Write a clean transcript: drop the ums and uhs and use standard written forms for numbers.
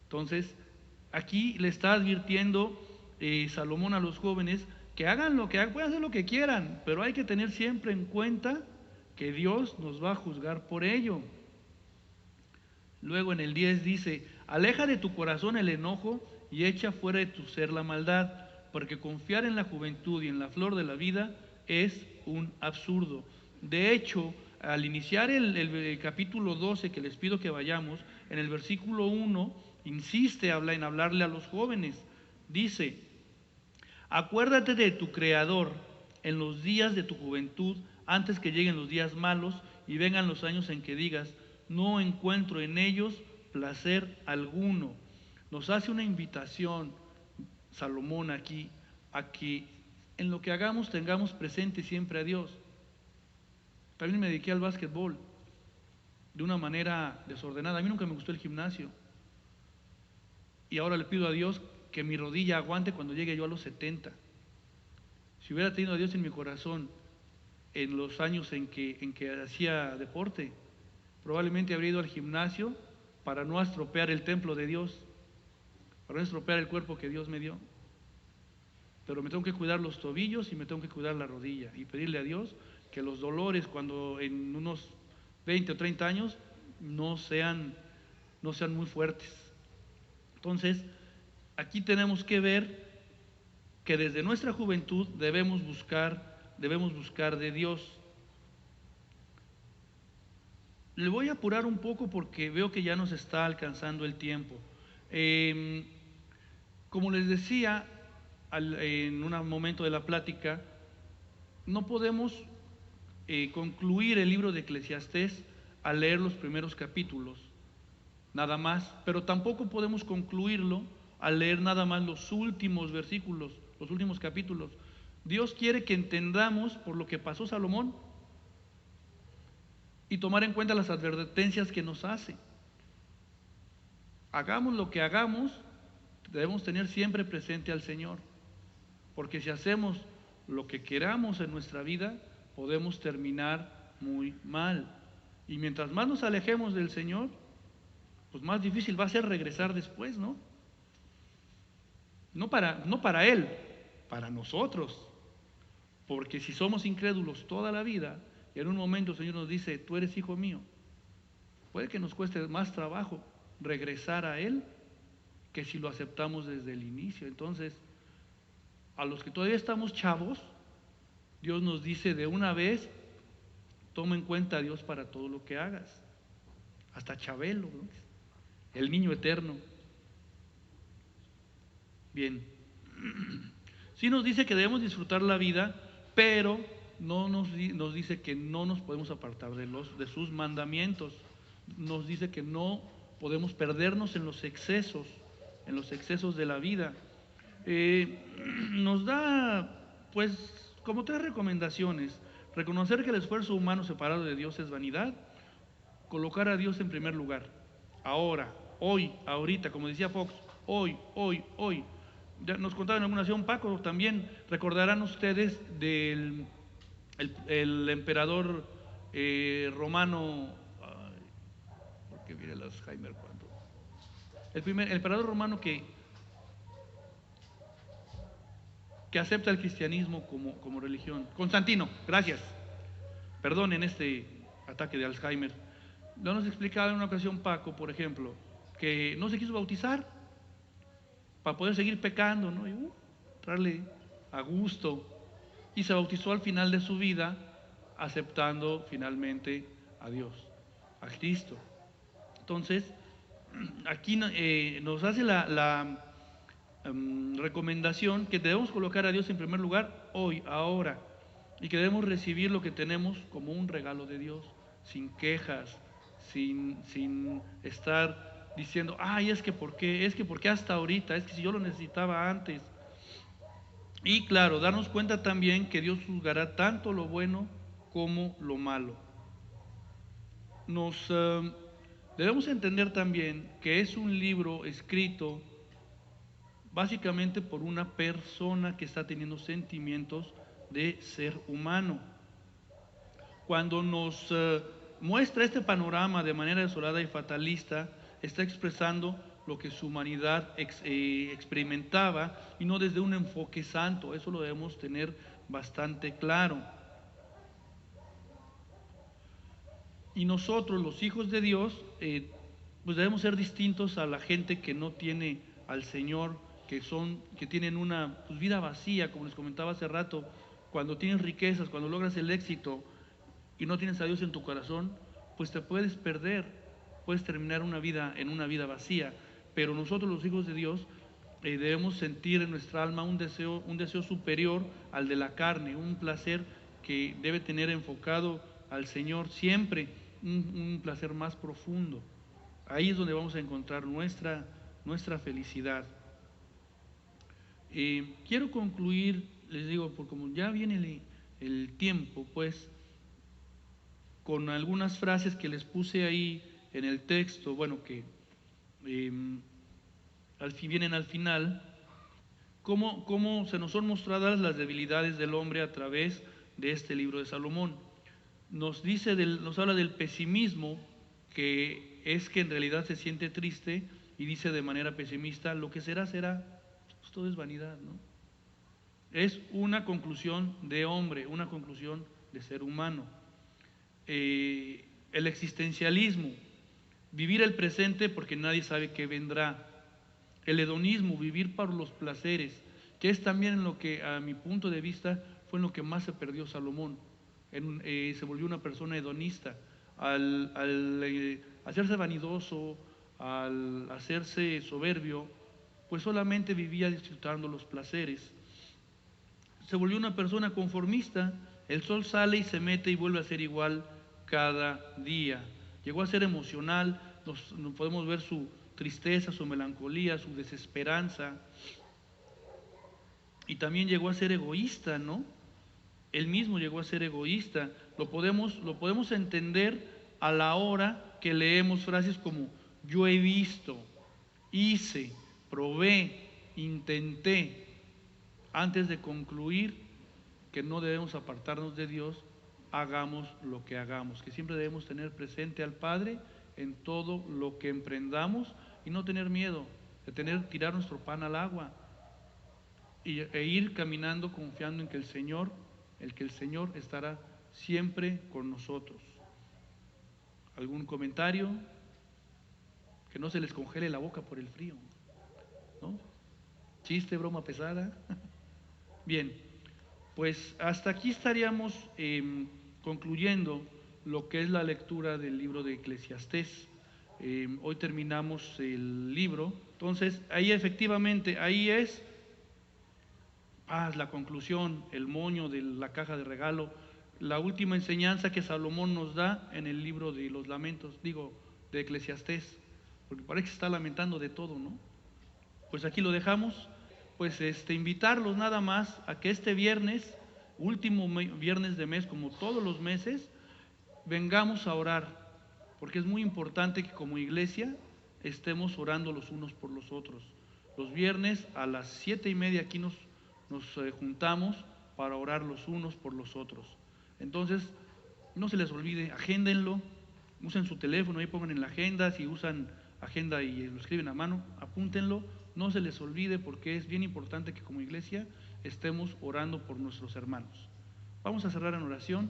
Entonces, aquí le está advirtiendo Salomón a los jóvenes que hagan lo que hagan, pueden hacer lo que quieran, pero hay que tener siempre en cuenta que Dios nos va a juzgar por ello. Luego en el 10 dice: aleja de tu corazón el enojo y echa fuera de tu ser la maldad, porque confiar en la juventud y en la flor de la vida es un absurdo. De hecho, al iniciar el capítulo 12, que les pido que vayamos, en el versículo 1 insiste en hablarle a los jóvenes. Dice: acuérdate de tu Creador en los días de tu juventud, antes que lleguen los días malos y vengan los años en que digas: no encuentro en ellos placer alguno. Nos hace una invitación Salomón aquí a que en lo que hagamos tengamos presente siempre a Dios. También me dediqué al básquetbol de una manera desordenada. A mí nunca me gustó el gimnasio. Y ahora le pido a Dios que mi rodilla aguante cuando llegue yo a los 70. Si hubiera tenido a Dios en mi corazón en los años en que hacía deporte, probablemente habría ido al gimnasio para no estropear el templo de Dios, para no estropear el cuerpo que Dios me dio. Pero me tengo que cuidar los tobillos y me tengo que cuidar la rodilla y pedirle a Dios que los dolores cuando en unos 20 o 30 años no sean muy fuertes. Entonces, aquí tenemos que ver que desde nuestra juventud debemos buscar de Dios. Le voy a apurar un poco porque veo que ya nos está alcanzando el tiempo. Como les decía en un momento de la plática, no podemos concluir el libro de Eclesiastés al leer los primeros capítulos, nada más, pero tampoco podemos concluirlo al leer nada más los últimos versículos, los últimos capítulos. Dios quiere que entendamos por lo que pasó Salomón y tomar en cuenta las advertencias que nos hace. Hagamos lo que hagamos, debemos tener siempre presente al Señor, porque si hacemos lo que queramos en nuestra vida, podemos terminar muy mal. Y mientras más nos alejemos del Señor, pues más difícil va a ser regresar después, ¿no? No para Él, para nosotros. Porque si somos incrédulos toda la vida, y en un momento el Señor nos dice: tú eres hijo mío, puede que nos cueste más trabajo regresar a Él que si lo aceptamos desde el inicio. Entonces, a los que todavía estamos chavos, Dios nos dice de una vez: toma en cuenta a Dios para todo lo que hagas. Hasta Chabelo, ¿no? El niño eterno. Bien, sí nos dice que debemos disfrutar la vida, pero no nos dice que no nos podemos apartar de sus mandamientos. Nos dice que no podemos perdernos en los excesos de la vida. Nos da, pues, como 3 recomendaciones: reconocer que el esfuerzo humano separado de Dios es vanidad, colocar a Dios en primer lugar, ahora, hoy, ahorita, como decía Fox, hoy. Ya nos contaron en alguna ocasión, Paco, también recordarán ustedes del el emperador romano, porque viene el Alzheimer cuando, el emperador romano que acepta el cristianismo como religión. Constantino, gracias. Perdonen este ataque de Alzheimer. No nos explicaba en una ocasión Paco, por ejemplo, que no se quiso bautizar para poder seguir pecando, ¿no? Y entrarle a gusto. Y se bautizó al final de su vida, aceptando finalmente a Dios, a Cristo. Entonces, aquí nos hace la recomendación que debemos colocar a Dios en primer lugar hoy, ahora, y que debemos recibir lo que tenemos como un regalo de Dios, sin quejas, sin estar diciendo: ay, es que por qué hasta ahorita, es que si yo lo necesitaba antes. Y claro, darnos cuenta también que Dios juzgará tanto lo bueno como lo malo. Debemos entender también que es un libro escrito básicamente por una persona que está teniendo sentimientos de ser humano. Cuando nos muestra este panorama de manera desolada y fatalista, está expresando lo que su humanidad experimentaba y no desde un enfoque santo. Eso lo debemos tener bastante claro. Y nosotros, los hijos de Dios, pues debemos ser distintos a la gente que no tiene al Señor, que tienen una pues, vida vacía, como les comentaba hace rato. Cuando tienes riquezas, cuando logras el éxito y no tienes a Dios en tu corazón, pues te puedes perder, puedes terminar en una vida vacía. Pero nosotros, los hijos de Dios, debemos sentir en nuestra alma un deseo superior al de la carne, un placer que debe tener enfocado al Señor siempre, un placer más profundo. Ahí es donde vamos a encontrar nuestra felicidad. Quiero concluir, les digo, porque como ya viene el tiempo, pues, con algunas frases que les puse ahí en el texto, bueno, que vienen al final, cómo se nos son mostradas las debilidades del hombre a través de este libro de Salomón. Nos habla del pesimismo, que es que en realidad se siente triste y dice de manera pesimista, lo que será, será, pues todo es vanidad, ¿no? Es una conclusión de hombre, una conclusión de ser humano. El existencialismo, vivir el presente porque nadie sabe qué vendrá. El hedonismo, vivir por los placeres, que es también en lo que a mi punto de vista fue en lo que más se perdió Salomón. Se volvió una persona hedonista al hacerse vanidoso, al hacerse soberbio, pues solamente vivía disfrutando los placeres. Se volvió una persona conformista, el sol sale y se mete y vuelve a ser igual cada día. Llegó a ser emocional, nos podemos ver su tristeza, su melancolía, su desesperanza, y también llegó a ser egoísta, ¿no? Él mismo llegó a ser egoísta. Lo podemos entender a la hora que leemos frases como yo he visto, hice, probé, intenté, antes de concluir que no debemos apartarnos de Dios, hagamos lo que hagamos, que siempre debemos tener presente al Padre en todo lo que emprendamos y no tener miedo de tirar nuestro pan al agua e ir caminando confiando en que el Señor estará siempre con nosotros. ¿Algún comentario? Que no se les congele la boca por el frío, ¿no? Chiste, broma pesada. Bien, pues hasta aquí estaríamos concluyendo lo que es la lectura del libro de Eclesiastés. Hoy terminamos el libro, entonces ahí efectivamente, ahí es la conclusión, el moño de la caja de regalo, la última enseñanza que Salomón nos da en el libro de los lamentos, de Eclesiastés, porque parece que se está lamentando de todo, ¿no? Pues aquí lo dejamos, pues invitarlos nada más a que este viernes, último viernes de mes, como todos los meses, vengamos a orar, porque es muy importante que como iglesia estemos orando los unos por los otros. Los viernes a las 7:30 aquí nos juntamos para orar los unos por los otros. Entonces, no se les olvide, agéndenlo, usen su teléfono, ahí pongan en la agenda, si usan agenda y lo escriben a mano, apúntenlo, no se les olvide porque es bien importante que como iglesia estemos orando por nuestros hermanos. Vamos a cerrar en oración.